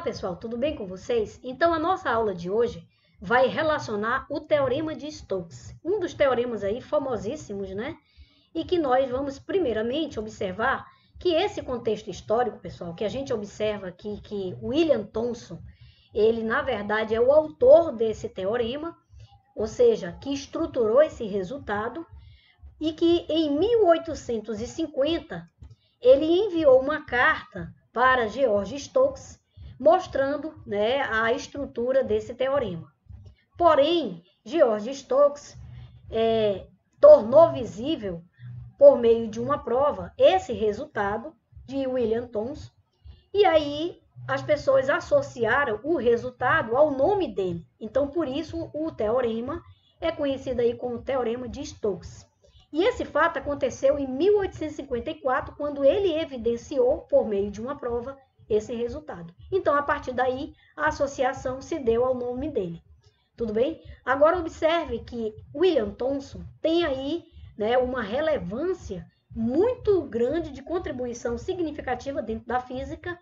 pessoal, tudo bem com vocês? Então, a nossa aula de hoje vai relacionar o Teorema de Stokes, um dos teoremas aí famosíssimos, né? E que nós vamos primeiramente observar que esse contexto histórico, pessoal, que a gente observa aqui que William Thomson, ele na verdade é o autor desse teorema, ou seja, que estruturou esse resultado e que em 1850 ele enviou uma carta para George Stokes mostrando, né, a estrutura desse teorema. Porém, George Stokes tornou visível, por meio de uma prova, esse resultado de William Thomson, e aí as pessoas associaram o resultado ao nome dele. Então, por isso, o teorema é conhecido aí como Teorema de Stokes. E esse fato aconteceu em 1854, quando ele evidenciou, por meio de uma prova, esse resultado. Então, a partir daí, a associação se deu ao nome dele. Tudo bem? Agora, observe que William Thomson tem aí, né, uma relevância muito grande de contribuição significativa dentro da física.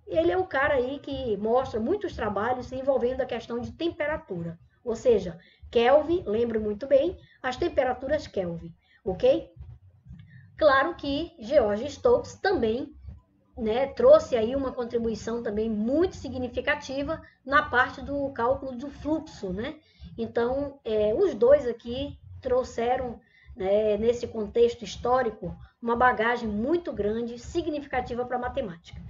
Ele é o cara aí que mostra muitos trabalhos envolvendo a questão de temperatura. Ou seja, Kelvin, lembro muito bem, as temperaturas Kelvin, ok? Claro que George Stokes também, né, trouxe aí uma contribuição também muito significativa na parte do cálculo do fluxo, né? Então, os dois aqui trouxeram, né, nesse contexto histórico, uma bagagem muito grande, significativa para a matemática.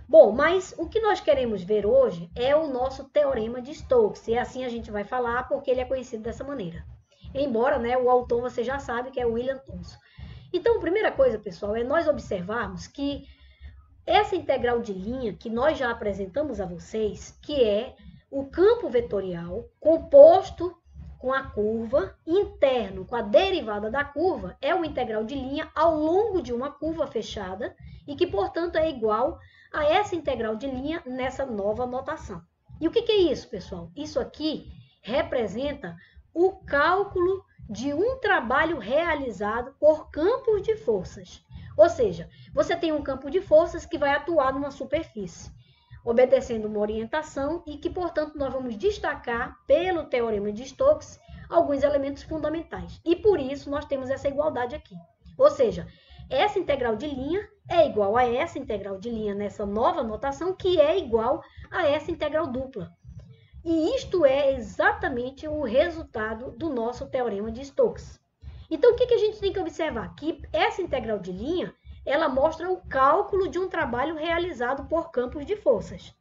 Bom, mas o que nós queremos ver hoje é o nosso Teorema de Stokes, e assim a gente vai falar porque ele é conhecido dessa maneira. Embora, né, o autor você já sabe que é William Thomson. Então, a primeira coisa, pessoal, é nós observarmos que essa integral de linha que nós já apresentamos a vocês, que é o campo vetorial composto com a curva interno, com a derivada da curva, é o integral de linha ao longo de uma curva fechada e que, portanto, é igual a essa integral de linha nessa nova notação. E o que é isso, pessoal? Isso aqui representa o cálculo de um trabalho realizado por campos de forças. Ou seja, você tem um campo de forças que vai atuar numa superfície, obedecendo uma orientação e que, portanto, nós vamos destacar pelo Teorema de Stokes alguns elementos fundamentais. E por isso nós temos essa igualdade aqui. Ou seja, essa integral de linha é igual a essa integral de linha nessa nova notação, que é igual a essa integral dupla. E isto é exatamente o resultado do nosso Teorema de Stokes. Então, o que a gente tem que observar? Que essa integral de linha, ela mostra o cálculo de um trabalho realizado por campos de forças.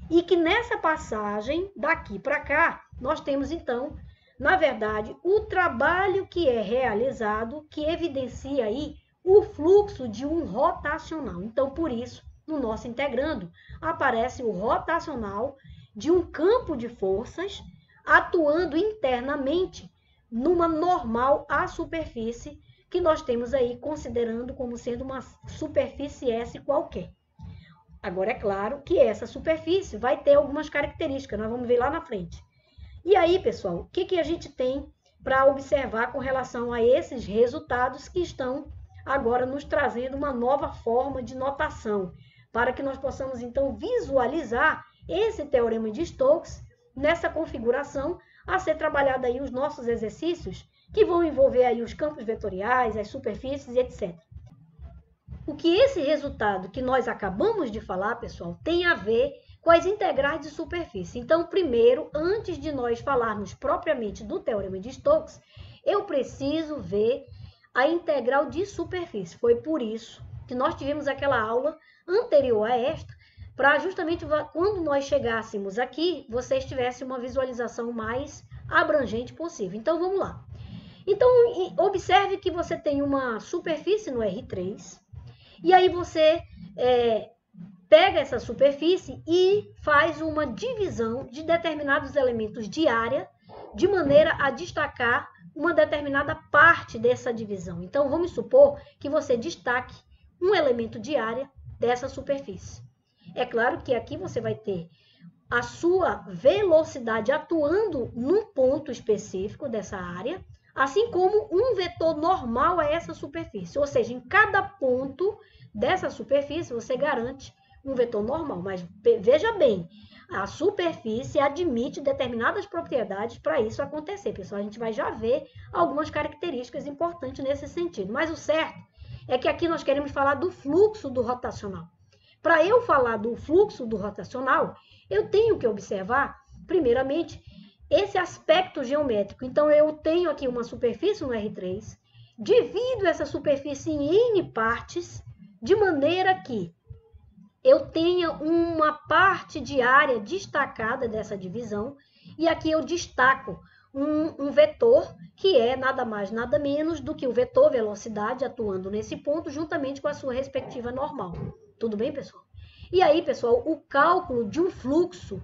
E que nessa passagem, daqui para cá, nós temos, então, na verdade, o trabalho que é realizado, que evidencia aí o fluxo de um rotacional. Então, por isso, no nosso integrando, aparece o rotacional de um campo de forças atuando internamente numa normal à superfície que nós temos aí considerando como sendo uma superfície S qualquer. Agora, é claro que essa superfície vai ter algumas características, nós vamos ver lá na frente. E aí, pessoal, o que a gente tem para observar com relação a esses resultados que estão agora nos trazendo uma nova forma de notação, para que nós possamos, então, visualizar esse Teorema de Stokes nessa configuração a ser trabalhado aí os nossos exercícios, que vão envolver aí os campos vetoriais, as superfícies, etc. O que esse resultado que nós acabamos de falar, pessoal, tem a ver com as integrais de superfície. Então, primeiro, antes de nós falarmos propriamente do Teorema de Stokes, eu preciso ver a integral de superfície. Foi por isso que nós tivemos aquela aula anterior a esta, para justamente quando nós chegássemos aqui, vocês tivessem uma visualização mais abrangente possível. Então, vamos lá. Então, observe que você tem uma superfície no R3, e aí você pega essa superfície e faz uma divisão de determinados elementos de área, de maneira a destacar uma determinada parte dessa divisão. Então, vamos supor que você destaque um elemento de área dessa superfície. É claro que aqui você vai ter a sua velocidade atuando num ponto específico dessa área, assim como um vetor normal a essa superfície. Ou seja, em cada ponto dessa superfície, você garante um vetor normal. Mas veja bem, a superfície admite determinadas propriedades para isso acontecer. Pessoal, a gente vai já ver algumas características importantes nesse sentido. Mas o certo é que aqui nós queremos falar do fluxo do rotacional. Para eu falar do fluxo do rotacional, eu tenho que observar, primeiramente, esse aspecto geométrico. Então, eu tenho aqui uma superfície no R3, divido essa superfície em N partes, de maneira que eu tenha uma parte de área destacada dessa divisão, e aqui eu destaco um vetor que é nada mais, nada menos do que o vetor velocidade atuando nesse ponto, juntamente com a sua respectiva normal. Tudo bem, pessoal? E aí, pessoal, o cálculo de um fluxo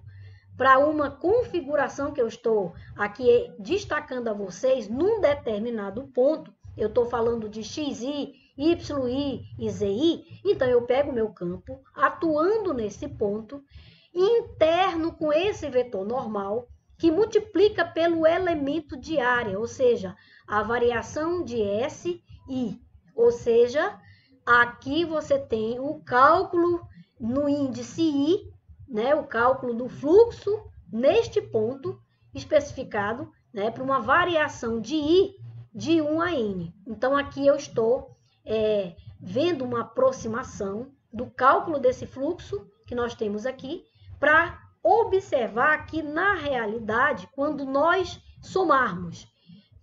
para uma configuração que eu estou aqui destacando a vocês num determinado ponto, eu estou falando de XI, YI e ZI, então eu pego o meu campo, atuando nesse ponto, interno com esse vetor normal, que multiplica pelo elemento de área, ou seja, a variação de SI. Ou seja, aqui você tem o cálculo no índice I, né, o cálculo do fluxo neste ponto especificado, né, para uma variação de I de 1 a N. Então, aqui eu estou vendo uma aproximação do cálculo desse fluxo que nós temos aqui para observar que, na realidade, quando nós somarmos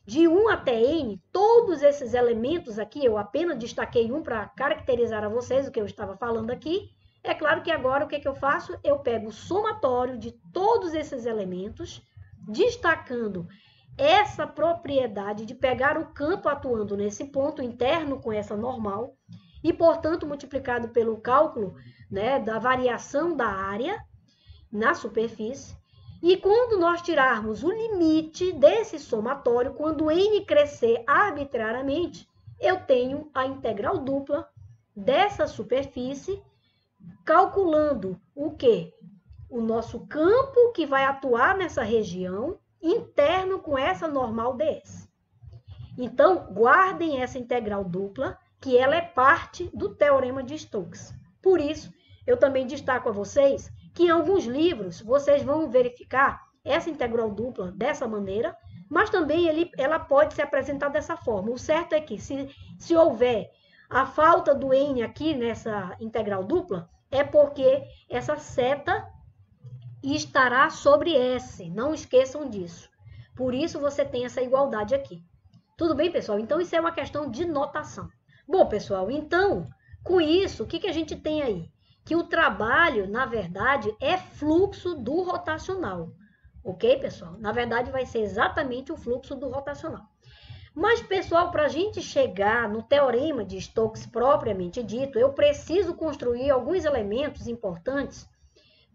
de 1 até N, todos esses elementos aqui, eu apenas destaquei um para caracterizar a vocês o que eu estava falando aqui. É claro que agora o que eu faço? Eu pego o somatório de todos esses elementos, destacando essa propriedade de pegar o campo atuando nesse ponto interno com essa normal e, portanto, multiplicado pelo cálculo, né, da variação da área na superfície. E quando nós tirarmos o limite desse somatório, quando n crescer arbitrariamente, eu tenho a integral dupla dessa superfície, calculando o quê? O nosso campo que vai atuar nessa região, interno com essa normal ds. Então, guardem essa integral dupla, que ela é parte do Teorema de Stokes. Por isso, eu também destaco a vocês que em alguns livros vocês vão verificar essa integral dupla dessa maneira, mas também ela pode ser apresentada dessa forma. O certo é que, se houver a falta do n aqui nessa integral dupla, é porque essa seta estará sobre S. Não esqueçam disso. Por isso você tem essa igualdade aqui. Tudo bem, pessoal? Então, isso é uma questão de notação. Bom, pessoal, então, com isso, o que a gente tem aí? Que o trabalho, na verdade, é fluxo do rotacional. Ok, pessoal? Na verdade, vai ser exatamente o fluxo do rotacional. Mas, pessoal, para a gente chegar no Teorema de Stokes propriamente dito, eu preciso construir alguns elementos importantes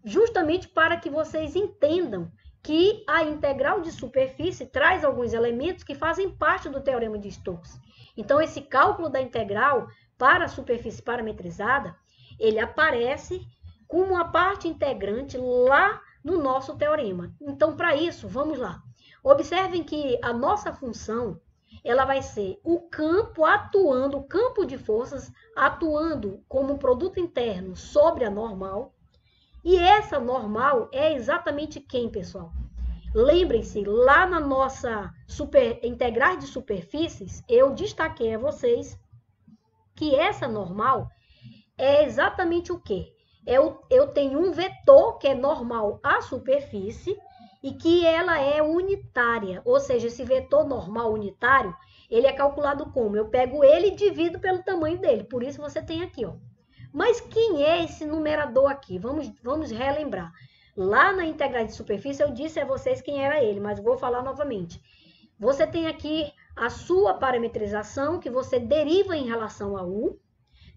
justamente para que vocês entendam que a integral de superfície traz alguns elementos que fazem parte do Teorema de Stokes. Então, esse cálculo da integral para a superfície parametrizada, ele aparece como uma parte integrante lá no nosso teorema. Então, para isso, vamos lá. Observem que a nossa função, ela vai ser o campo atuando, o campo de forças atuando como um produto interno sobre a normal. E essa normal é exatamente quem, pessoal? Lembrem-se, lá na nossa integrais de superfícies, eu destaquei a vocês que essa normal é exatamente o quê? Eu tenho um vetor que é normal à superfície e que ela é unitária, ou seja, esse vetor normal unitário, ele é calculado como? Eu pego ele e divido pelo tamanho dele, por isso você tem aqui, ó. Mas quem é esse numerador aqui? Vamos relembrar. Lá na integral de superfície eu disse a vocês quem era ele, mas vou falar novamente. Você tem aqui a sua parametrização que você deriva em relação a U.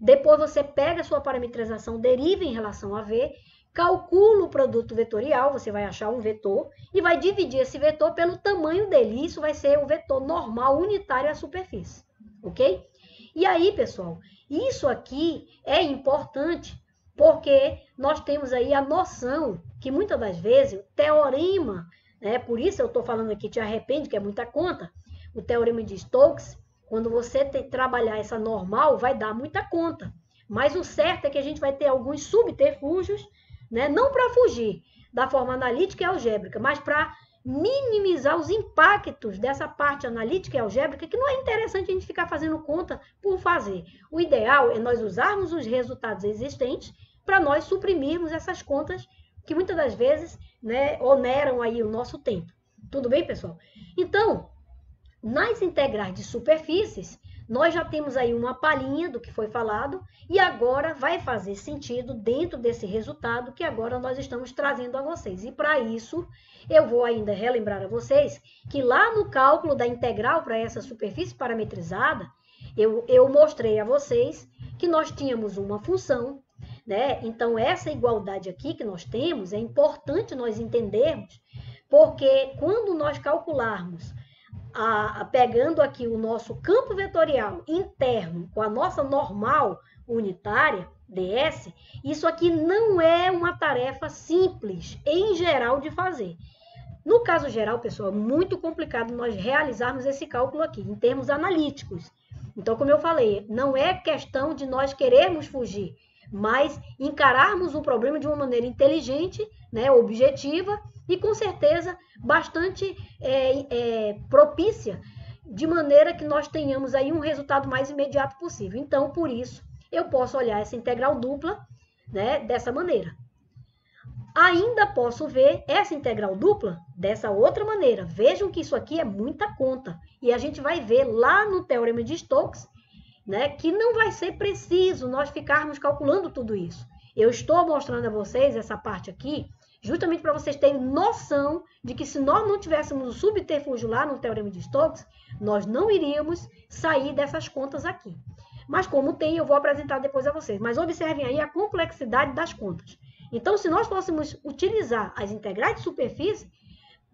Depois você pega a sua parametrização, deriva em relação a V, calcula o produto vetorial, você vai achar um vetor e vai dividir esse vetor pelo tamanho dele. Isso vai ser o vetor normal unitário à superfície, ok? E aí, pessoal, isso aqui é importante porque nós temos aí a noção que muitas das vezes o teorema, né, por isso eu estou falando aqui, te arrepende, que é muita conta, o teorema de Stokes, quando você trabalhar essa normal, vai dar muita conta. Mas o certo é que a gente vai ter alguns subterfúgios, né? Não para fugir da forma analítica e algébrica, mas para minimizar os impactos dessa parte analítica e algébrica, que não é interessante a gente ficar fazendo conta por fazer. O ideal é nós usarmos os resultados existentes para nós suprimirmos essas contas que muitas das vezes, né, oneram aí o nosso tempo. Tudo bem, pessoal? Então, nas integrais de superfícies, nós já temos aí uma palhinha do que foi falado e agora vai fazer sentido dentro desse resultado que agora nós estamos trazendo a vocês. E para isso, eu vou ainda relembrar a vocês que lá no cálculo da integral para essa superfície parametrizada, eu mostrei a vocês que nós tínhamos uma função, né? Então, essa igualdade aqui que nós temos, é importante nós entendermos, porque quando nós calcularmos pegando aqui o nosso campo vetorial interno com a nossa normal unitária, ds, isso aqui não é uma tarefa simples, em geral, de fazer. No caso geral, pessoal, é muito complicado nós realizarmos esse cálculo aqui, em termos analíticos. Então, como eu falei, não é questão de nós querermos fugir, mas encararmos o problema de uma maneira inteligente, né, objetiva, e com certeza bastante propícia, de maneira que nós tenhamos aí um resultado mais imediato possível. Então, por isso, eu posso olhar essa integral dupla, né, dessa maneira. Ainda posso ver essa integral dupla dessa outra maneira. Vejam que isso aqui é muita conta. E a gente vai ver lá no Teorema de Stokes, né, que não vai ser preciso nós ficarmos calculando tudo isso. Eu estou mostrando a vocês essa parte aqui, justamente para vocês terem noção de que se nós não tivéssemos o subterfúgio lá no Teorema de Stokes, nós não iríamos sair dessas contas aqui. Mas como tem, eu vou apresentar depois a vocês. Mas observem aí a complexidade das contas. Então, se nós fôssemos utilizar as integrais de superfície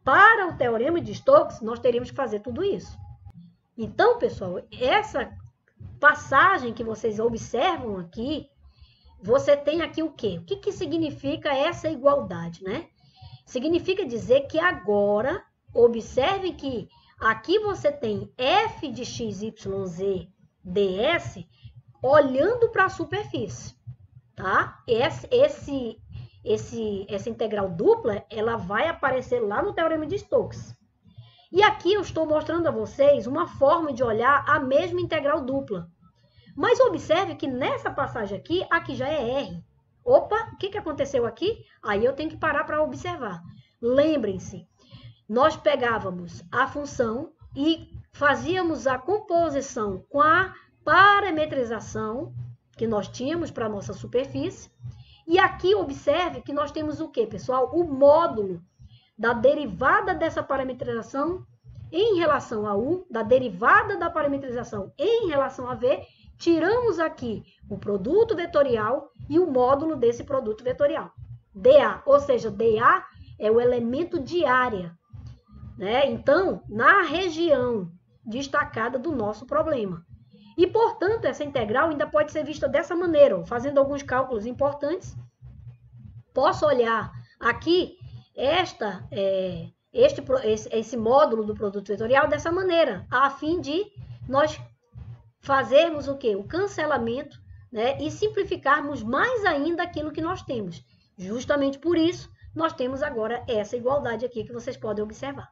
para o Teorema de Stokes, nós teríamos que fazer tudo isso. Então, pessoal, essa passagem que vocês observam aqui, você tem aqui o quê? O que significa essa igualdade, né? Significa dizer que agora, observe que aqui você tem f de x, y, z, ds, olhando para a superfície, tá? Essa integral dupla, ela vai aparecer lá no Teorema de Stokes. E aqui eu estou mostrando a vocês uma forma de olhar a mesma integral dupla. Mas observe que nessa passagem aqui já é R. Opa, o que aconteceu aqui? Aí eu tenho que parar para observar. Lembrem-se, nós pegávamos a função e fazíamos a composição com a parametrização que nós tínhamos para a nossa superfície. E aqui observe que nós temos o quê, pessoal? O módulo da derivada dessa parametrização em relação a U, da derivada da parametrização em relação a V. Tiramos aqui o produto vetorial e o módulo desse produto vetorial, dA, ou seja, dA é o elemento de área, né? Então, na região destacada do nosso problema. E, portanto, essa integral ainda pode ser vista dessa maneira, ó, fazendo alguns cálculos importantes. Posso olhar aqui esse módulo do produto vetorial dessa maneira, a fim de nós fazermos o quê? O cancelamento, né? E simplificarmos mais ainda aquilo que nós temos. Justamente por isso, nós temos agora essa igualdade aqui que vocês podem observar.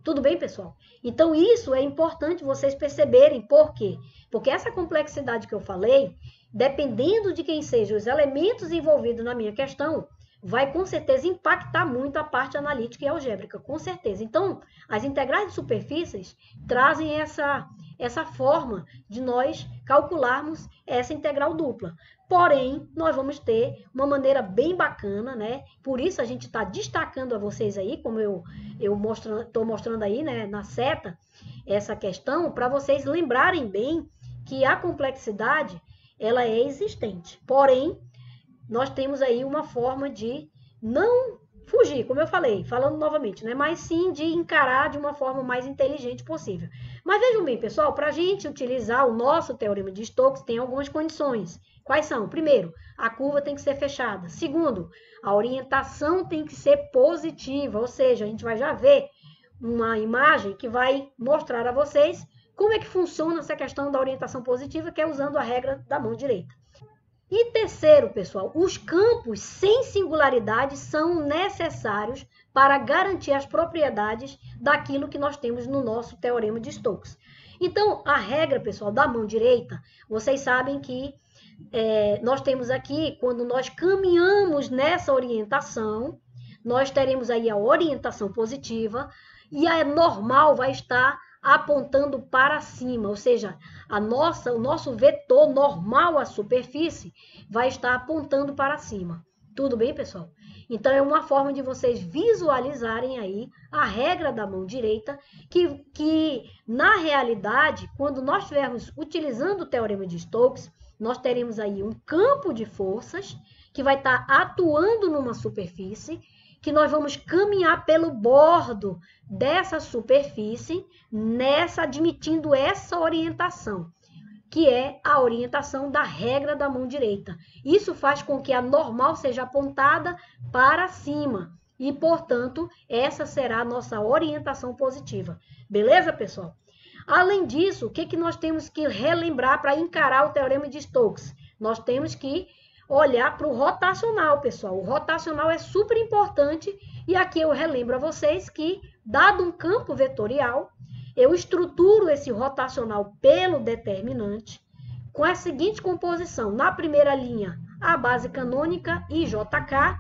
Tudo bem, pessoal? Então, isso é importante vocês perceberem. Por quê? Porque essa complexidade que eu falei, dependendo de quem sejam os elementos envolvidos na minha questão, vai com certeza impactar muito a parte analítica e algébrica, com certeza. Então, as integrais de superfícies trazem essa forma de nós calcularmos essa integral dupla. Porém, nós vamos ter uma maneira bem bacana, né? Por isso a gente está destacando a vocês aí, como eu estou mostrando aí, né, na seta, essa questão, para vocês lembrarem bem que a complexidade, ela é existente. Porém, nós temos aí uma forma de não fugir, como eu falei, falando novamente, né? Mas sim de encarar de uma forma mais inteligente possível. Mas vejam bem, pessoal, para a gente utilizar o nosso Teorema de Stokes, tem algumas condições. Quais são? Primeiro, a curva tem que ser fechada. Segundo, a orientação tem que ser positiva, ou seja, a gente vai já ver uma imagem que vai mostrar a vocês como é que funciona essa questão da orientação positiva, que é usando a regra da mão direita. E terceiro, pessoal, os campos sem singularidade são necessários para garantir as propriedades daquilo que nós temos no nosso teorema de Stokes. Então, a regra, pessoal, da mão direita, vocês sabem que nós temos aqui, quando nós caminhamos nessa orientação, nós teremos aí a orientação positiva e a normal vai estar apontando para cima, ou seja, o nosso vetor normal à superfície vai estar apontando para cima. Tudo bem, pessoal? Então, é uma forma de vocês visualizarem aí a regra da mão direita, que na realidade, quando nós estivermos utilizando o teorema de Stokes, nós teremos aí um campo de forças que vai estar atuando numa superfície, que nós vamos caminhar pelo bordo dessa superfície, admitindo essa orientação, que é a orientação da regra da mão direita. Isso faz com que a normal seja apontada para cima e, portanto, essa será a nossa orientação positiva. Beleza, pessoal? Além disso, o que nós temos que relembrar para encarar o teorema de Stokes? Nós temos que olhar para o rotacional, pessoal. O rotacional é super importante e aqui eu relembro a vocês que, dado um campo vetorial, eu estruturo esse rotacional pelo determinante com a seguinte composição. Na primeira linha, a base canônica IJK.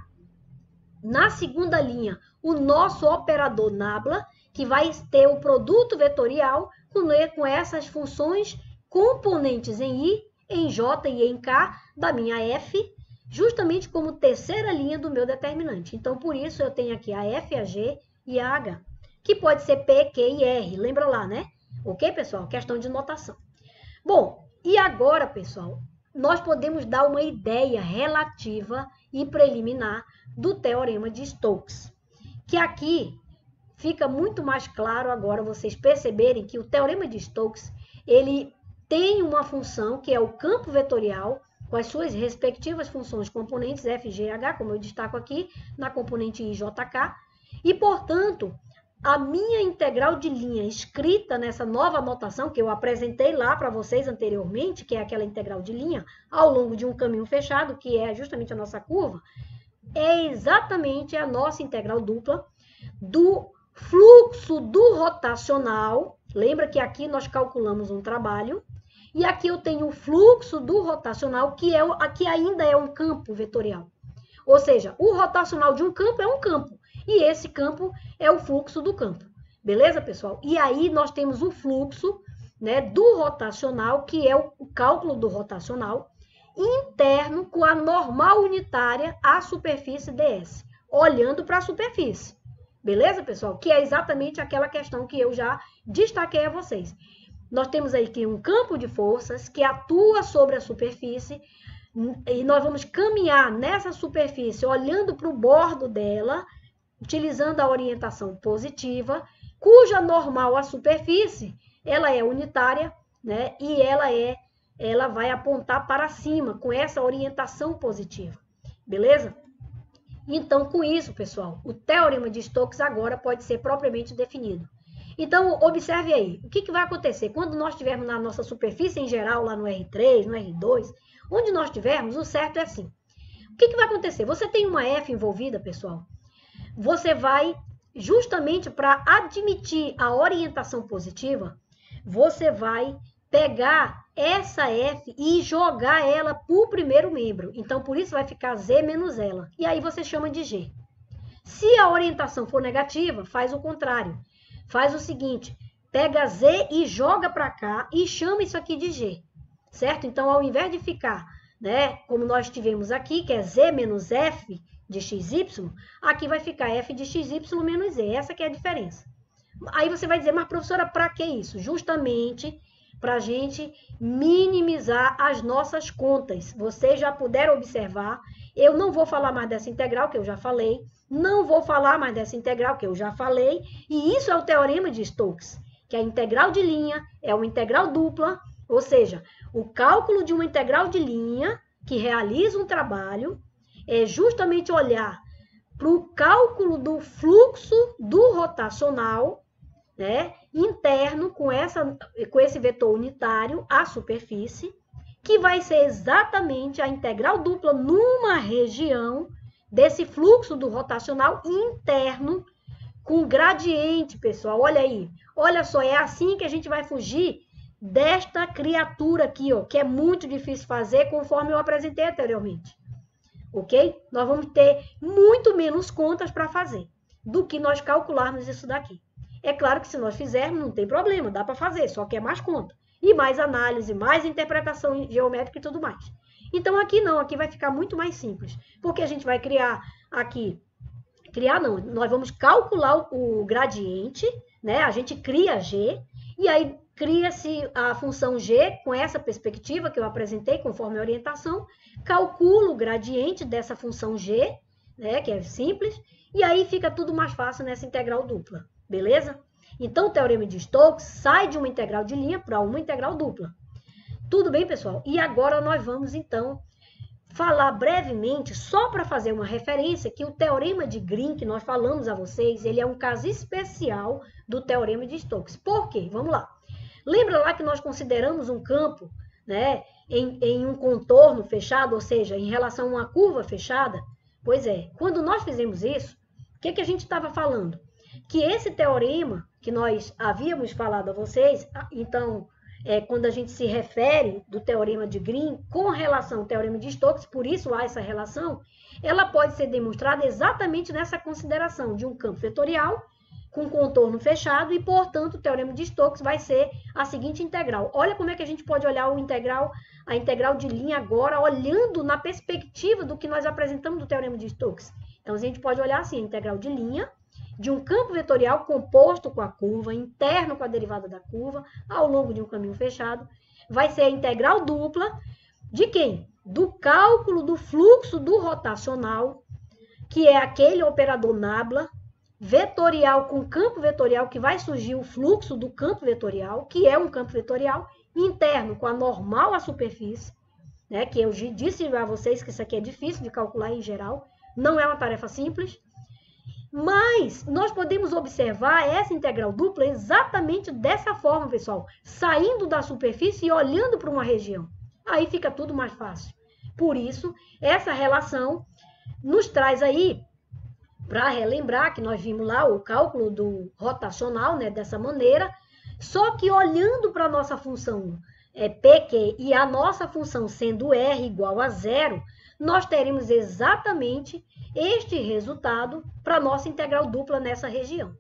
Na segunda linha, o nosso operador nabla, que vai ter o produto vetorial com essas funções componentes em I, em J e em K da minha F, justamente como terceira linha do meu determinante. Então, por isso, eu tenho aqui a F, a G e a H, que pode ser P, Q e R. Lembra lá, né? Ok, pessoal? Questão de notação. Bom, e agora, pessoal, nós podemos dar uma ideia relativa e preliminar do teorema de Stokes, que aqui fica muito mais claro agora vocês perceberem que o teorema de Stokes, ele tem uma função que é o campo vetorial, com as suas respectivas funções componentes F, G, H, como eu destaco aqui, na componente I, J, K, e, portanto, a minha integral de linha escrita nessa nova notação que eu apresentei lá para vocês anteriormente, que é aquela integral de linha ao longo de um caminho fechado, que é justamente a nossa curva, é exatamente a nossa integral dupla do fluxo do rotacional. Lembra que aqui nós calculamos um trabalho, e aqui eu tenho o fluxo do rotacional, que aqui ainda é um campo vetorial. Ou seja, o rotacional de um campo é um campo, e esse campo é o fluxo do campo. Beleza, pessoal? E aí nós temos o fluxo, né, do rotacional, que é o cálculo do rotacional, interno com a normal unitária à superfície ds, olhando para a superfície. Beleza, pessoal? Que é exatamente aquela questão que eu já destaquei a vocês. Nós temos aí aqui um campo de forças que atua sobre a superfície e nós vamos caminhar nessa superfície olhando para o bordo dela, utilizando a orientação positiva, cuja normal à superfície, ela é unitária, né? E ela vai apontar para cima com essa orientação positiva. Beleza? Então, com isso, pessoal, o teorema de Stokes agora pode ser propriamente definido. Então, observe aí, o que vai acontecer? Quando nós estivermos na nossa superfície em geral, lá no R3, no R2, onde nós estivermos, o certo é assim. O que vai acontecer? Você tem uma F envolvida, pessoal, você vai, justamente para admitir a orientação positiva, você vai pegar essa F e jogar ela para o primeiro membro. Então, por isso vai ficar Z menos ela. E aí você chama de G. Se a orientação for negativa, faz o contrário. Faz o seguinte, pega Z e joga para cá e chama isso aqui de G. Certo? Então, ao invés de ficar, né, como nós tivemos aqui, que é Z menos F de XY, aqui vai ficar F de XY menos Z. Essa que é a diferença. Aí você vai dizer, mas professora, para que isso? Justamente para a gente minimizar as nossas contas. Vocês já puderam observar, eu não vou falar mais dessa integral, que eu já falei, não vou falar mais dessa integral, que eu já falei, e isso é o teorema de Stokes, que a integral de linha é uma integral dupla, ou seja, o cálculo de uma integral de linha que realiza um trabalho é justamente olhar para o cálculo do fluxo do rotacional, né, interno com esse vetor unitário à superfície, que vai ser exatamente a integral dupla numa região desse fluxo do rotacional interno com gradiente, pessoal. Olha aí, olha só, é assim que a gente vai fugir desta criatura aqui, ó, que é muito difícil fazer, conforme eu apresentei anteriormente. Ok? Nós vamos ter muito menos contas para fazer do que nós calcularmos isso daqui. É claro que se nós fizermos, não tem problema, dá para fazer, só que é mais conta. E mais análise, mais interpretação geométrica e tudo mais. Então, aqui não, aqui vai ficar muito mais simples, porque a gente vai criar aqui, nós vamos calcular o gradiente, né? A gente cria G, e aí cria-se a função G com essa perspectiva que eu apresentei conforme a orientação, calculo o gradiente dessa função G, né? Que é simples, e aí fica tudo mais fácil nessa integral dupla, beleza? Então, o teorema de Stokes sai de uma integral de linha para uma integral dupla. Tudo bem, pessoal? E agora nós vamos, então, falar brevemente, só para fazer uma referência, que o teorema de Green, que nós falamos a vocês, ele é um caso especial do teorema de Stokes. Por quê? Vamos lá. Lembra lá que nós consideramos um campo, né, em um contorno fechado, ou seja, em relação a uma curva fechada? Pois é, quando nós fizemos isso, o que a gente estava falando? Que esse teorema que nós havíamos falado a vocês, então, quando a gente se refere do teorema de Green com relação ao teorema de Stokes, por isso há essa relação, ela pode ser demonstrada exatamente nessa consideração de um campo vetorial com contorno fechado e, portanto, o teorema de Stokes vai ser a seguinte integral. Olha como é que a gente pode olhar a integral de linha agora, olhando na perspectiva do que nós apresentamos do teorema de Stokes. Então, a gente pode olhar assim, a integral de linha de um campo vetorial composto com a curva, interno com a derivada da curva, ao longo de um caminho fechado, vai ser a integral dupla de quem? Do cálculo do fluxo do rotacional, que é aquele operador nabla, vetorial com campo vetorial, que vai surgir o fluxo do campo vetorial, que é um campo vetorial interno com a normal à superfície, né, que eu disse a vocês que isso aqui é difícil de calcular em geral, não é uma tarefa simples, mas nós podemos observar essa integral dupla exatamente dessa forma, pessoal, saindo da superfície e olhando para uma região. Aí fica tudo mais fácil. Por isso, essa relação nos traz aí, para relembrar que nós vimos lá o cálculo do rotacional, né, dessa maneira, só que olhando para a nossa função PQ e a nossa função sendo R igual a zero, nós teremos exatamente este resultado para a nossa integral dupla nessa região.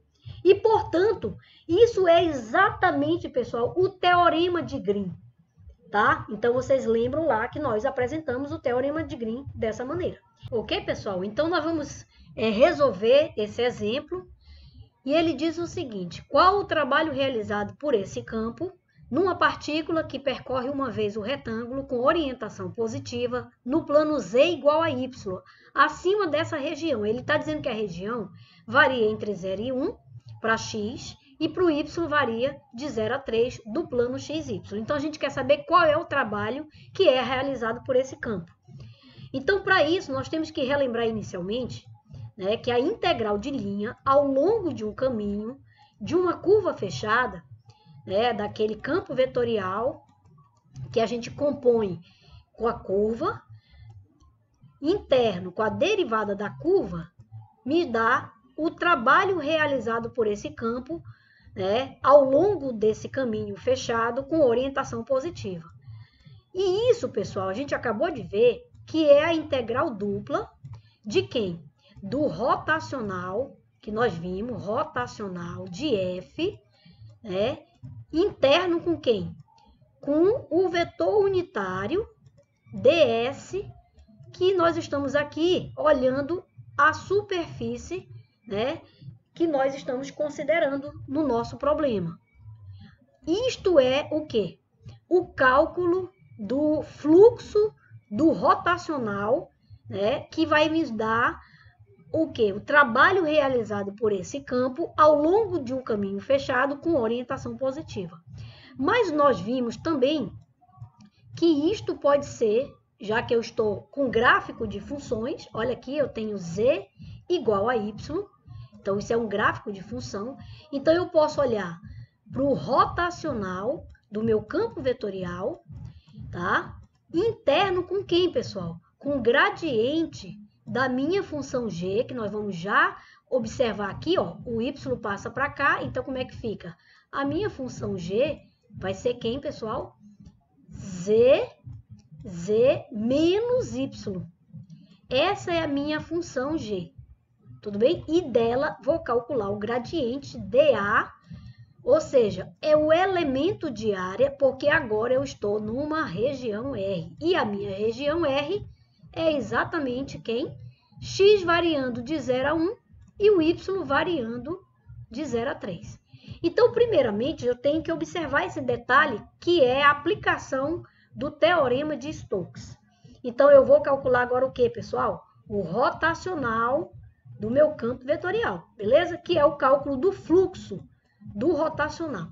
E, portanto, isso é exatamente, pessoal, o teorema de Green, tá? Então, vocês lembram lá que nós apresentamos o teorema de Green dessa maneira. Ok, pessoal? Então, nós vamos resolver esse exemplo. E ele diz o seguinte: qual o trabalho realizado por esse campo numa partícula que percorre uma vez o retângulo com orientação positiva no plano Z igual a Y, acima dessa região? Ele está dizendo que a região varia entre 0 e 1 para x e para o y varia de 0 a 3 do plano XY. Então, a gente quer saber qual é o trabalho que é realizado por esse campo. Então, para isso, nós temos que relembrar inicialmente, né, que a integral de linha ao longo de um caminho, de uma curva fechada, né, daquele campo vetorial que a gente compõe com a curva, interno com a derivada da curva, me dá o trabalho realizado por esse campo, né, ao longo desse caminho fechado com orientação positiva. E isso, pessoal, a gente acabou de ver que é a integral dupla de quem? Do rotacional, que nós vimos, rotacional de F, né, interno com quem? Com o vetor unitário ds, que nós estamos aqui olhando a superfície, né, que nós estamos considerando no nosso problema. Isto é o quê? O cálculo do fluxo do rotacional, né, que vai me dar o quê? O trabalho realizado por esse campo ao longo de um caminho fechado com orientação positiva. Mas nós vimos também que isto pode ser, já que eu estou com gráfico de funções, olha aqui, eu tenho z igual a y, então isso é um gráfico de função, então eu posso olhar para o rotacional do meu campo vetorial, tá? interno com quem, pessoal? Com o gradiente da minha função g, que nós vamos já observar aqui, ó, o y passa para cá, então como é que fica? A minha função g vai ser quem, pessoal? z menos y. Essa é a minha função g, tudo bem? E dela vou calcular o gradiente dA, ou seja, é o elemento de área, porque agora eu estou numa região R. E a minha região R é exatamente quem? X variando de 0 a 1 e o Y variando de 0 a 3. Então, primeiramente, eu tenho que observar esse detalhe, que é a aplicação do Teorema de Stokes. Então, eu vou calcular agora o que, pessoal? O rotacional do meu campo vetorial, beleza? Que é o cálculo do fluxo do rotacional.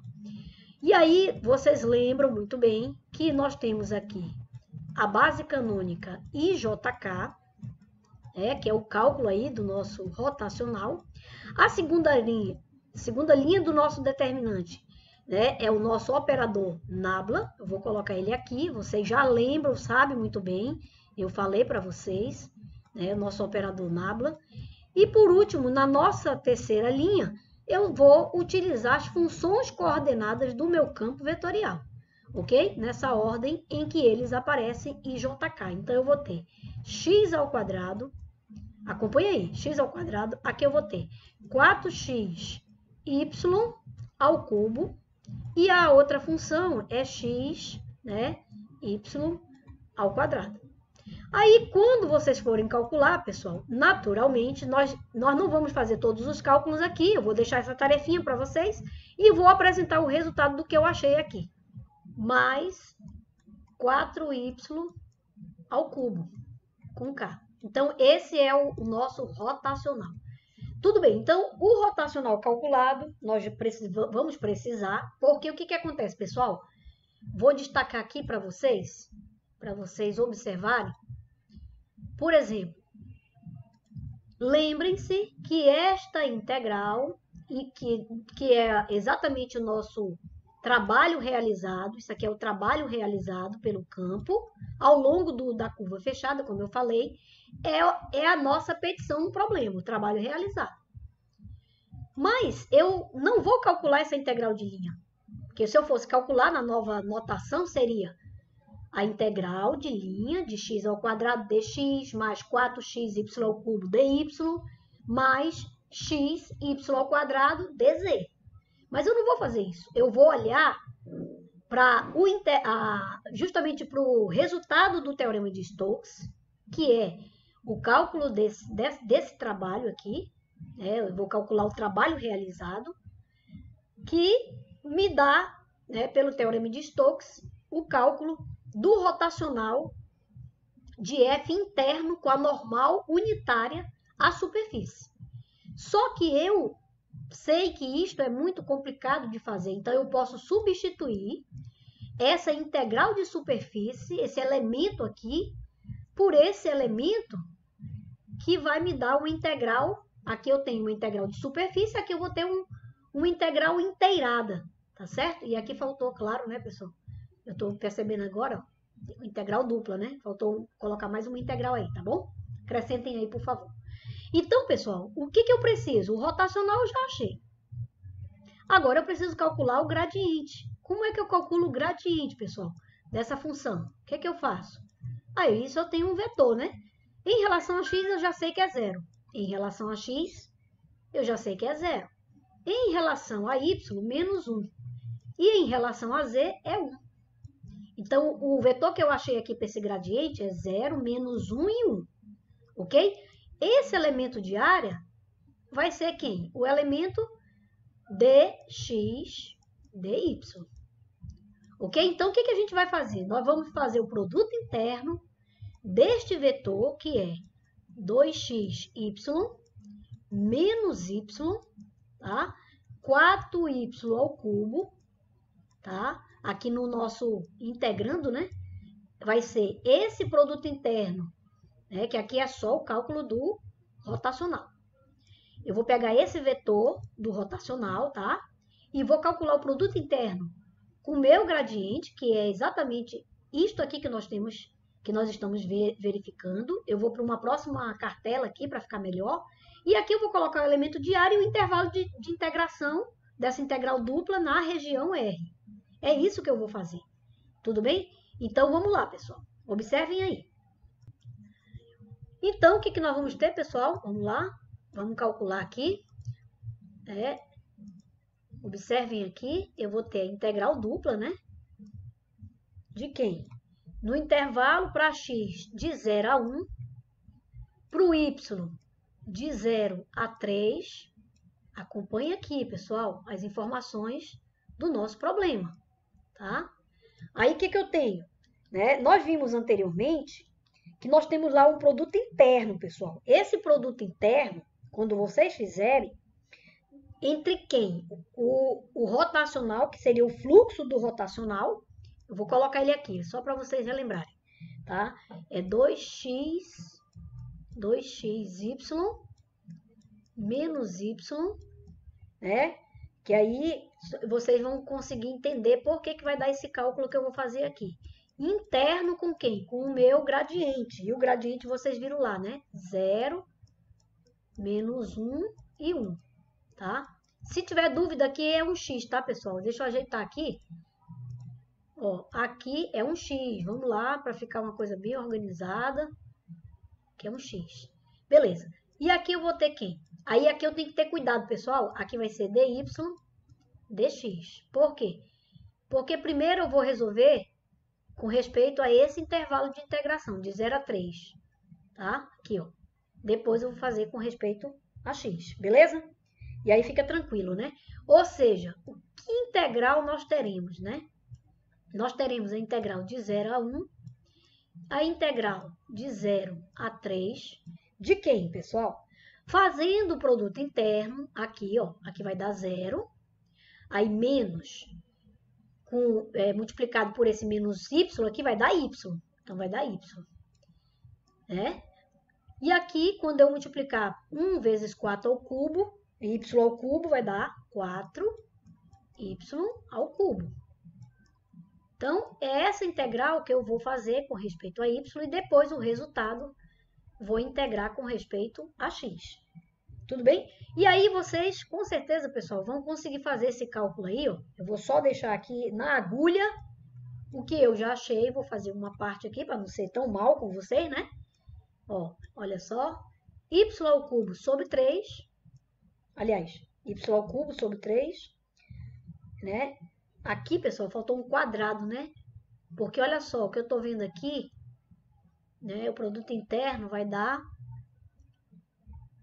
E aí, vocês lembram muito bem que nós temos aqui a base canônica IJK, que é o cálculo aí do nosso rotacional. A segunda linha do nosso determinante, né, é o nosso operador nabla. Eu vou colocar ele aqui, vocês já lembram, sabem muito bem, eu falei para vocês, né, o nosso operador nabla. E por último, na nossa terceira linha, eu vou utilizar as funções coordenadas do meu campo vetorial, ok? Nessa ordem em que eles aparecem em JK. Então, eu vou ter x ao quadrado, acompanha aí, x ao quadrado, aqui eu vou ter 4x y ao cubo, e a outra função é x, né, y ao quadrado. Aí, quando vocês forem calcular, pessoal, naturalmente, nós não vamos fazer todos os cálculos aqui. Eu vou deixar essa tarefinha para vocês e vou apresentar o resultado do que eu achei aqui. Mais 4y ao cubo, com k. Então, esse é o nosso rotacional. Tudo bem, então, o rotacional calculado, nós vamos precisar, porque o que acontece, pessoal? Vou destacar aqui para vocês observarem. Por exemplo, lembrem-se que esta integral, e que é exatamente o nosso trabalho realizado, isso aqui é o trabalho realizado pelo campo, ao longo da curva fechada, como eu falei, é a nossa petição no problema, o trabalho realizado. Mas eu não vou calcular essa integral de linha, porque se eu fosse calcular na nova notação, seria a integral de linha de x ao quadrado dx mais 4xy ao cubo dy mais xy ao quadrado dz. Mas eu não vou fazer isso. Eu vou olhar para justamente para o resultado do Teorema de Stokes, que é o cálculo desse trabalho aqui. Eu vou calcular o trabalho realizado, que me dá, pelo Teorema de Stokes, o cálculo do rotacional de F interno com a normal unitária à superfície. Só que eu sei que isto é muito complicado de fazer, então eu posso substituir essa integral de superfície, esse elemento aqui, por esse elemento que vai me dar uma integral. Aqui eu tenho uma integral de superfície, aqui eu vou ter uma integral inteirada, tá certo? E aqui faltou, claro, né, pessoal? Eu estou percebendo agora, ó, integral dupla, né? Faltou colocar mais uma integral aí, tá bom? Acrescentem aí, por favor. Então, pessoal, o que eu preciso? O rotacional eu já achei. Agora eu preciso calcular o gradiente. Como é que eu calculo o gradiente, pessoal, dessa função? O que eu faço? Aí, isso eu tenho um vetor, né? Em relação a x, eu já sei que é 0. Em relação a x, eu já sei que é 0. Em relação a y, menos 1. E em relação a z, é 1. Então, o vetor que eu achei aqui para esse gradiente é 0, menos 1 e 1. Ok? Esse elemento de área vai ser quem? O elemento dx, dy. Ok? Então, o que a gente vai fazer? Nós vamos fazer o produto interno deste vetor, que é 2xy menos y, tá? 4y ao cubo, tá? Aqui no nosso integrando, né? Vai ser esse produto interno, né? Que aqui é só o cálculo do rotacional. Eu vou pegar esse vetor do rotacional, tá? E vou calcular o produto interno com o meu gradiente, que é exatamente isto aqui que nós temos, que nós estamos verificando. Eu vou para uma próxima cartela aqui para ficar melhor. E aqui eu vou colocar o elemento diário e o intervalo de integração dessa integral dupla na região R. É isso que eu vou fazer. Tudo bem? Então, vamos lá, pessoal. Observem aí. Então, o que nós vamos ter, pessoal? Vamos lá. Vamos calcular aqui. Observem aqui. Eu vou ter a integral dupla, né? De quem? No intervalo para x de 0 a 1. Para o y de 0 a 3. Acompanhe aqui, pessoal, as informações do nosso problema. Tá? Aí, o que eu tenho? Nós vimos anteriormente que nós temos lá um produto interno, pessoal. Esse produto interno, quando vocês fizerem, entre quem? O rotacional, que seria o fluxo do rotacional. Eu vou colocar ele aqui, só para vocês relembrarem. Tá? É 2xy menos y, né? Que aí vocês vão conseguir entender por que vai dar esse cálculo que eu vou fazer aqui. Interno com quem? Com o meu gradiente. E o gradiente vocês viram lá, né? 0, menos 1 e 1, tá? Se tiver dúvida aqui é um x, tá, pessoal? Deixa eu ajeitar aqui. Ó, aqui é um x. Vamos lá, para ficar uma coisa bem organizada. Aqui é um x. Beleza. E aqui eu vou ter quem? Aí aqui eu tenho que ter cuidado, pessoal. Aqui vai ser dy dx. Por quê? Porque primeiro eu vou resolver com respeito a esse intervalo de integração, de 0 a 3. Tá? Aqui, ó. Depois eu vou fazer com respeito a x, beleza? E aí fica tranquilo, né? Ou seja, o que integral nós teremos, né? Nós teremos a integral de 0 a 1, a integral de 0 a 3, de quem, pessoal? Fazendo o produto interno, aqui, ó, aqui vai dar 0, aí menos, multiplicado por esse menos y, aqui vai dar y, então vai dar y, né? E aqui, quando eu multiplicar 1 vezes 4 ao cubo, y ao cubo vai dar 4y ao cubo. Então, é essa integral que eu vou fazer com respeito a y e depois o resultado vou integrar com respeito a x. Tudo bem? E aí vocês, com certeza, pessoal, vão conseguir fazer esse cálculo aí, ó. Eu vou só deixar aqui na agulha o que eu já achei. Vou fazer uma parte aqui para não ser tão mal com vocês, né? Ó, olha só. Y ao cubo sobre 3. Aliás, y ao cubo sobre 3, né? Aqui, pessoal, faltou um quadrado, né? Porque olha só, o que eu estou vendo aqui, né? O produto interno vai dar...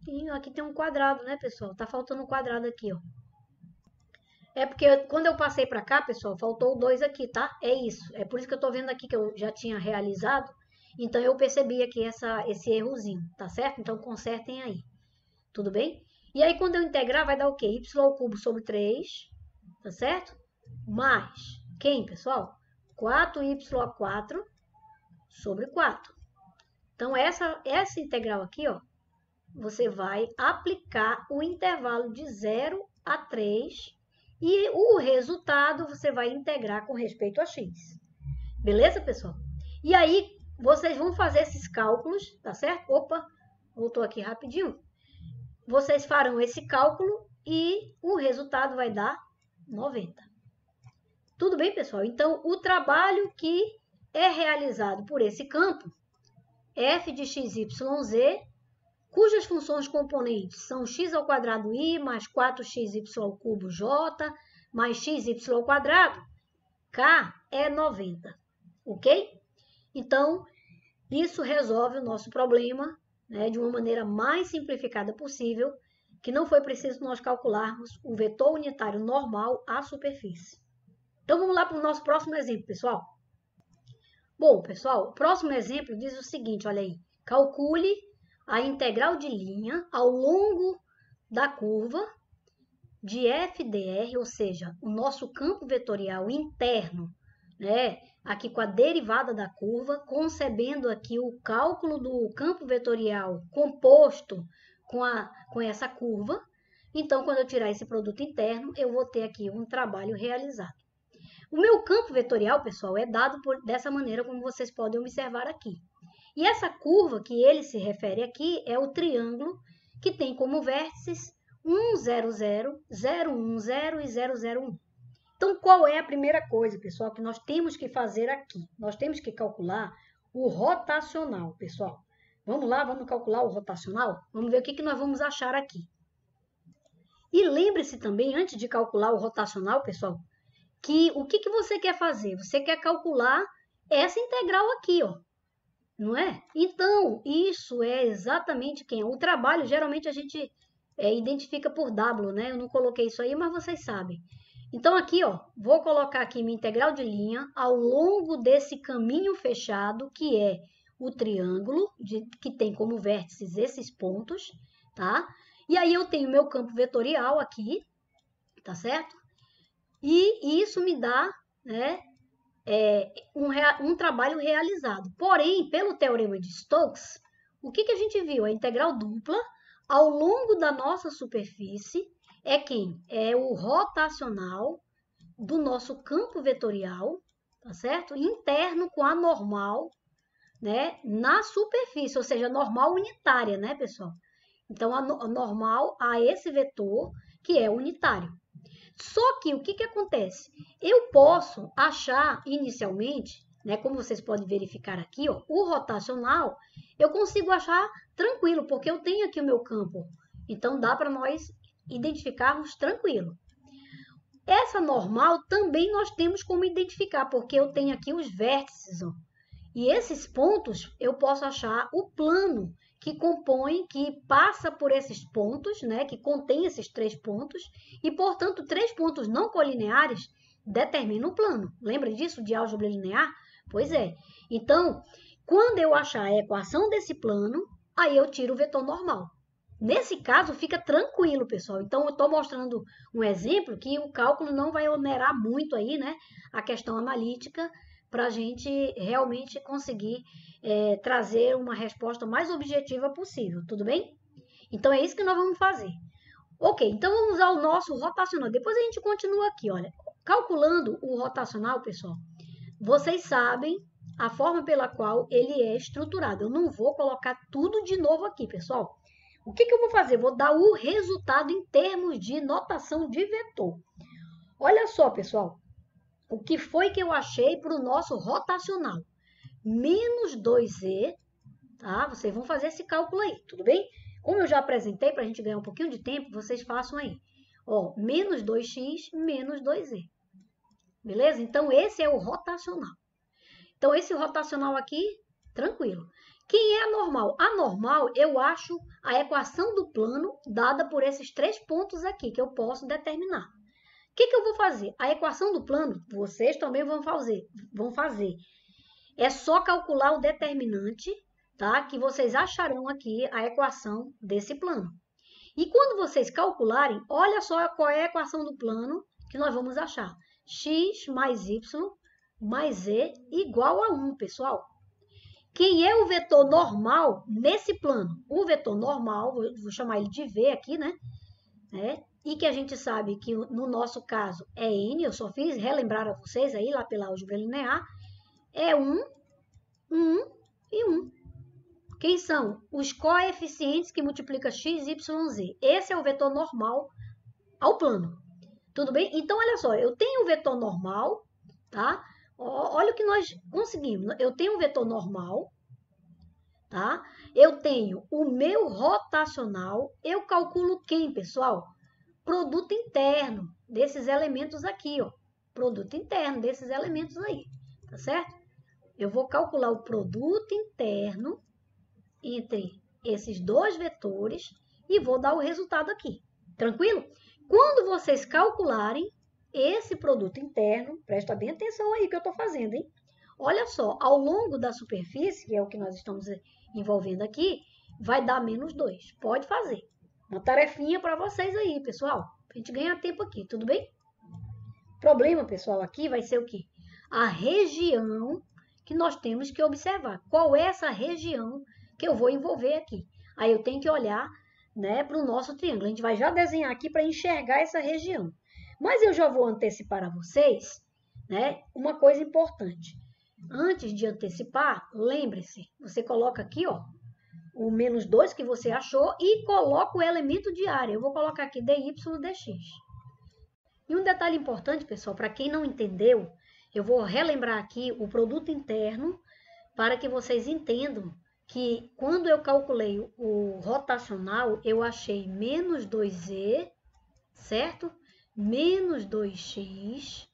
E aqui tem um quadrado, né, pessoal? Tá faltando um quadrado aqui, ó. É porque quando eu passei para cá, pessoal, faltou o 2 aqui, tá? É isso. É por isso que eu estou vendo aqui que eu já tinha realizado. Então, eu percebi aqui esse errozinho, tá certo? Então, consertem aí. Tudo bem? E aí, quando eu integrar, vai dar o quê? Y ao cubo sobre 3, tá certo? Mais, quem, pessoal? 4y a 4 sobre 4. Então, essa integral aqui, ó, você vai aplicar o intervalo de 0 a 3 e o resultado você vai integrar com respeito a x. Beleza, pessoal? E aí, vocês vão fazer esses cálculos, tá certo? Opa, voltou aqui rapidinho. Vocês farão esse cálculo e o resultado vai dar 90. Tudo bem, pessoal? Então, o trabalho que é realizado por esse campo, f de x, y, z, cujas funções componentes são x ao quadrado i mais 4xy ao cubo j mais xy ao quadrado, k é 90, ok? Então, isso resolve o nosso problema, né, de uma maneira mais simplificada possível, que não foi preciso nós calcularmos o vetor unitário normal à superfície. Então, vamos lá para o nosso próximo exemplo, pessoal. Bom, pessoal, o próximo exemplo diz o seguinte, olha aí. Calcule a integral de linha ao longo da curva de FDR, ou seja, o nosso campo vetorial interno, né? Aqui com a derivada da curva, concebendo aqui o cálculo do campo vetorial composto com essa curva. Então, quando eu tirar esse produto interno, eu vou ter aqui um trabalho realizado. O meu campo vetorial, pessoal, é dado dessa maneira como vocês podem observar aqui. E essa curva que ele se refere aqui é o triângulo que tem como vértices 1, 0, 0, 0, 1, 0 e 0, 0, 1. Então, qual é a primeira coisa, pessoal, que nós temos que fazer aqui? Nós temos que calcular o rotacional, pessoal. Vamos lá, vamos calcular o rotacional? Vamos ver o que nós vamos achar aqui. E lembre-se também, antes de calcular o rotacional, pessoal, que o que você quer fazer? Você quer calcular essa integral aqui, ó. Não é? Então, isso é exatamente quem é. O trabalho, geralmente, a gente identifica por W, né? Eu não coloquei isso aí, mas vocês sabem. Então, aqui, ó, vou colocar aqui minha integral de linha ao longo desse caminho fechado, que é o triângulo, que tem como vértices esses pontos, tá? E aí, eu tenho meu campo vetorial aqui, tá certo? E isso me dá, né, um trabalho realizado. Porém, pelo teorema de Stokes, o que a gente viu? A integral dupla ao longo da nossa superfície é quem? É o rotacional do nosso campo vetorial, tá certo? Interno com a normal, né, na superfície, ou seja, normal unitária, né, pessoal? Então, a normal a esse vetor que é unitário. Só que o que acontece? Eu posso achar inicialmente, né, como vocês podem verificar aqui, ó, o rotacional, eu consigo achar tranquilo, porque eu tenho aqui o meu campo. Então, dá para nós identificarmos tranquilo. Essa normal também nós temos como identificar, porque eu tenho aqui os vértices, ó. E esses pontos eu posso achar o plano que compõe, que passa por esses pontos, né, que contém esses 3 pontos, e, portanto, 3 pontos não colineares determinam o plano. Lembra disso, de álgebra linear? Pois é. Então, quando eu achar a equação desse plano, aí eu tiro o vetor normal. Nesse caso, fica tranquilo, pessoal. Então, eu estou mostrando um exemplo que o cálculo não vai onerar muito aí, né, a questão analítica, para a gente realmente conseguir trazer uma resposta mais objetiva possível, tudo bem? Então, é isso que nós vamos fazer. Ok, então vamos ao nosso rotacional. Depois a gente continua aqui, olha. Calculando o rotacional, pessoal, vocês sabem a forma pela qual ele é estruturado. Eu não vou colocar tudo de novo aqui, pessoal. O que eu vou fazer? Vou dar o resultado em termos de notação de vetor. Olha só, pessoal. O que foi que eu achei para o nosso rotacional? Menos 2e, tá? Vocês vão fazer esse cálculo aí, tudo bem? Como eu já apresentei, para a gente ganhar um pouquinho de tempo, vocês façam aí. Ó, menos 2x, menos 2e. Beleza? Então, esse é o rotacional. Então, esse rotacional aqui, tranquilo. Quem é a normal? A normal, eu acho a equação do plano dada por esses 3 pontos aqui, que eu posso determinar. O que eu vou fazer? A equação do plano, vocês também vão fazer. É só calcular o determinante, tá? Que vocês acharão aqui a equação desse plano. E quando vocês calcularem, olha só qual é a equação do plano que nós vamos achar. X mais y mais z igual a 1, pessoal. Quem é o vetor normal nesse plano? O vetor normal, vou chamar ele de V aqui, né? E que a gente sabe que no nosso caso é N, eu só fiz relembrar a vocês aí lá pela álgebra linear, é 1, 1 e 1. Quem são? Os coeficientes que multiplicam x, y, z. Esse é o vetor normal ao plano. Tudo bem? Então, olha só, eu tenho o vetor normal, tá? Olha o que nós conseguimos. Eu tenho um vetor normal, tá? Eu tenho o meu rotacional. Eu calculo quem, pessoal? Produto interno desses elementos aqui, ó. Produto interno desses elementos aí, tá certo? Eu vou calcular o produto interno entre esses 2 vetores e vou dar o resultado aqui. Tranquilo? Quando vocês calcularem esse produto interno, presta bem atenção aí que eu estou fazendo, hein? Olha só, ao longo da superfície, que é o que nós estamos envolvendo aqui, vai dar menos 2. Pode fazer. Uma tarefinha para vocês aí, pessoal. Para a gente ganhar tempo aqui, tudo bem? O problema, pessoal, aqui vai ser o quê? A região que nós temos que observar. Qual é essa região que eu vou envolver aqui? Aí eu tenho que olhar, né, para o nosso triângulo. A gente vai já desenhar aqui para enxergar essa região. Mas eu já vou antecipar a vocês, né? Uma coisa importante. Antes de antecipar, lembre-se, você coloca aqui, ó, o menos 2 que você achou e coloca o elemento de área. Eu vou colocar aqui dy dx. E um detalhe importante, pessoal, para quem não entendeu, eu vou relembrar aqui o produto interno para que vocês entendam que quando eu calculei o rotacional, eu achei menos 2z, certo? Menos 2x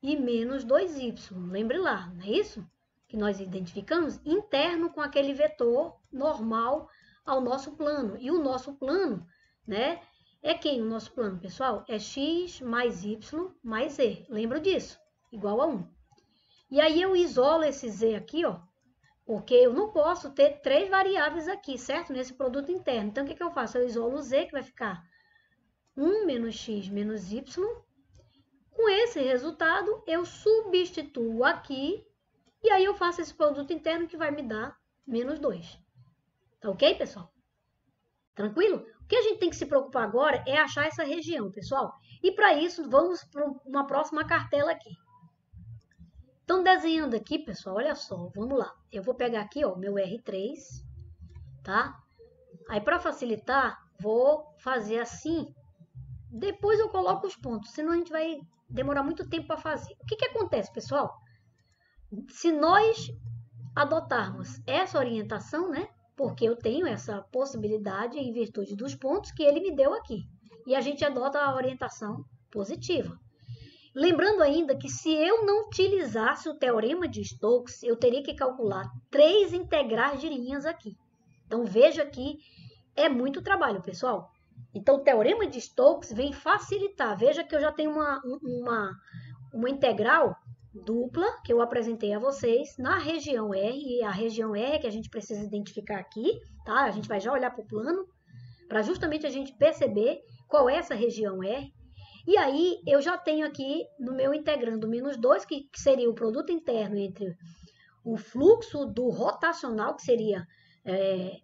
e menos 2y. Lembre lá, não é isso? Que nós identificamos interno com aquele vetor normal ao nosso plano. E o nosso plano, né? É quem o nosso plano, pessoal? É x mais y mais z. Lembra disso? Igual a 1. E aí eu isolo esse z aqui, ó. Porque eu não posso ter 3 variáveis aqui, certo? Nesse produto interno. Então, o que eu faço? Eu isolo o z, que vai ficar 1 menos x menos y. Com esse resultado, eu substituo aqui. E aí eu faço esse produto interno que vai me dar menos 2. Tá ok, pessoal? Tranquilo? O que a gente tem que se preocupar agora é achar essa região, pessoal. E para isso, vamos para uma próxima cartela aqui. Então, desenhando aqui, pessoal, olha só, vamos lá. Eu vou pegar aqui, ó, meu R3, tá? Aí, para facilitar, vou fazer assim. Depois eu coloco os pontos, senão a gente vai demorar muito tempo para fazer. O que acontece, pessoal? Se nós adotarmos essa orientação, né? Porque eu tenho essa possibilidade em virtude dos pontos que ele me deu aqui. E a gente adota a orientação positiva. Lembrando ainda que se eu não utilizasse o teorema de Stokes, eu teria que calcular 3 integrais de linhas aqui. Então, veja que é muito trabalho, pessoal. Então, o teorema de Stokes vem facilitar. Veja que eu já tenho uma integral dupla que eu apresentei a vocês na região R. E a região R é que a gente precisa identificar aqui, tá? A gente vai já olhar para o plano, para justamente a gente perceber qual é essa região R. E aí, eu já tenho aqui no meu integrando menos 2, que seria o produto interno entre o fluxo do rotacional, que seria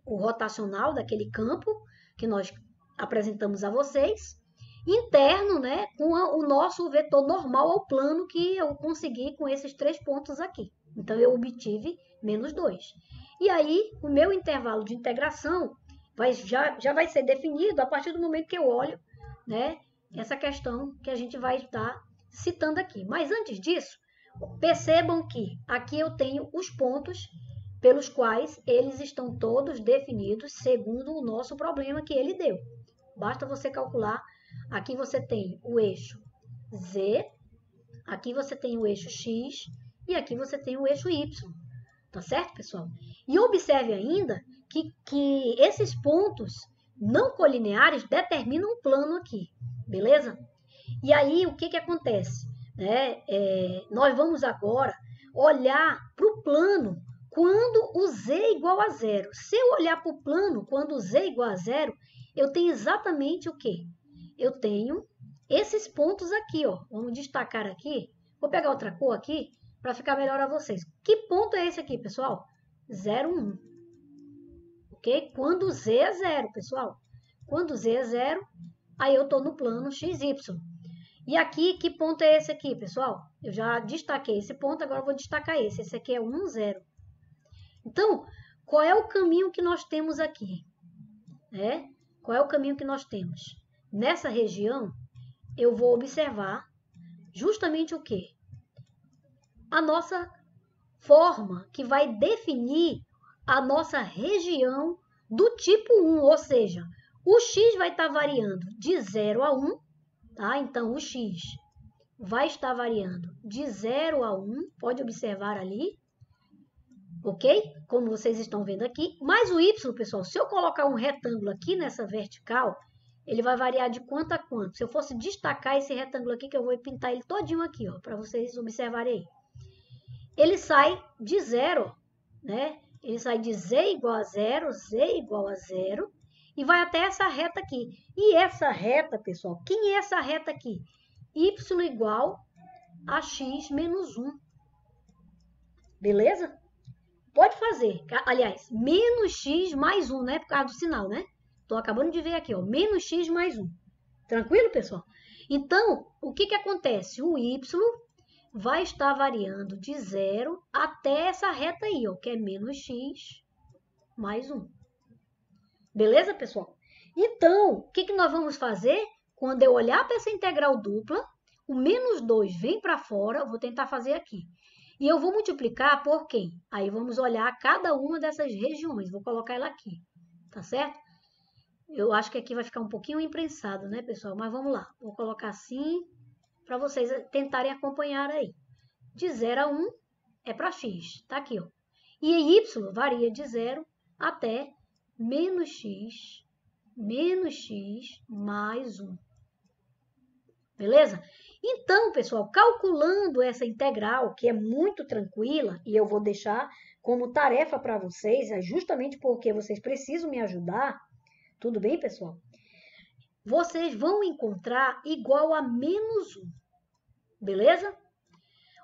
o rotacional daquele campo que nós apresentamos a vocês, interno, né, com o nosso vetor normal ao plano que eu consegui com esses 3 pontos aqui. Então, eu obtive menos 2. E aí, o meu intervalo de integração já vai ser definido a partir do momento que eu olho, né, essa questão que a gente vai estar citando aqui. Mas antes disso, percebam que aqui eu tenho os pontos pelos quais eles estão todos definidos segundo o nosso problema que ele deu. Basta você calcular. Aqui você tem o eixo Z, aqui você tem o eixo X e aqui você tem o eixo Y. Tá certo, pessoal? E observe ainda que esses pontos não colineares determinam um plano aqui. Beleza? E aí, o que acontece? Nós vamos agora olhar para o plano quando o z é igual a 0. Se eu olhar para o plano quando o z é igual a 0, eu tenho exatamente o quê? Eu tenho esses pontos aqui, ó. Vamos destacar aqui. Vou pegar outra cor aqui para ficar melhor a vocês. Que ponto é esse aqui, pessoal? 0, 1. Ok? Quando o z é 0, pessoal. Quando o z é 0... aí eu estou no plano XY. E aqui, que ponto é esse aqui, pessoal? Eu já destaquei esse ponto, agora eu vou destacar esse. Esse aqui é 1, 0. Então, qual é o caminho que nós temos aqui? Qual é o caminho que nós temos? Nessa região, eu vou observar justamente o quê? A nossa forma que vai definir a nossa região do tipo 1, ou seja, o x vai estar variando de 0 a 1, tá? Então, o x vai estar variando de 0 a 1, pode observar ali, ok? Como vocês estão vendo aqui. Mas o y, pessoal, se eu colocar um retângulo aqui nessa vertical, ele vai variar de quanto a quanto? Se eu fosse destacar esse retângulo aqui, que eu vou pintar ele todinho aqui, ó, para vocês observarem aí. Ele sai de 0, né? Ele sai de z igual a 0, z igual a 0, e vai até essa reta aqui. E essa reta, pessoal, quem é essa reta aqui? Y igual a x menos 1. Beleza? Pode fazer. Aliás, menos x mais 1, né? Por causa do sinal, né? Estou acabando de ver aqui, ó. Menos x mais 1. Tranquilo, pessoal? Então, o que acontece? O y vai estar variando de 0 até essa reta aí, ó, que é menos x mais 1. Beleza, pessoal? Então, o que nós vamos fazer? Quando eu olhar para essa integral dupla, o menos 2 vem para fora, eu vou tentar fazer aqui. E eu vou multiplicar por quem? Aí vamos olhar cada uma dessas regiões, vou colocar ela aqui, tá certo? Eu acho que aqui vai ficar um pouquinho imprensado, né, pessoal? Mas vamos lá, vou colocar assim, para vocês tentarem acompanhar aí. De 0 a 1 é para x, tá aqui, ó. E y varia de 0 até menos x mais 1. Beleza? Então, pessoal, calculando essa integral, que é muito tranquila, e eu vou deixar como tarefa para vocês, é justamente porque vocês precisam me ajudar, tudo bem, pessoal? Vocês vão encontrar igual a menos 1, beleza?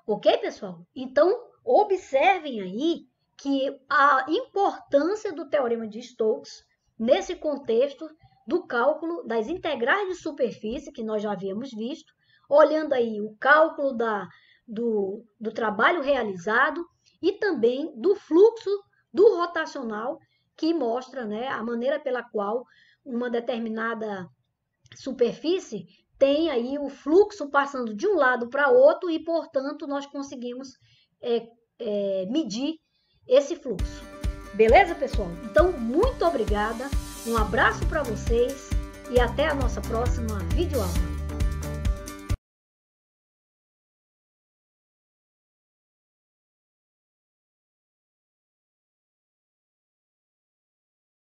Ok, pessoal? Então, observem aí que a importância do Teorema de Stokes nesse contexto do cálculo das integrais de superfície, que nós já havíamos visto, olhando aí o cálculo do trabalho realizado e também do fluxo do rotacional, que mostra, né, a maneira pela qual uma determinada superfície tem aí o fluxo passando de um lado para outro e, portanto, nós conseguimos medir esse fluxo. Beleza, pessoal? Então, muito obrigada, um abraço para vocês e até a nossa próxima videoaula.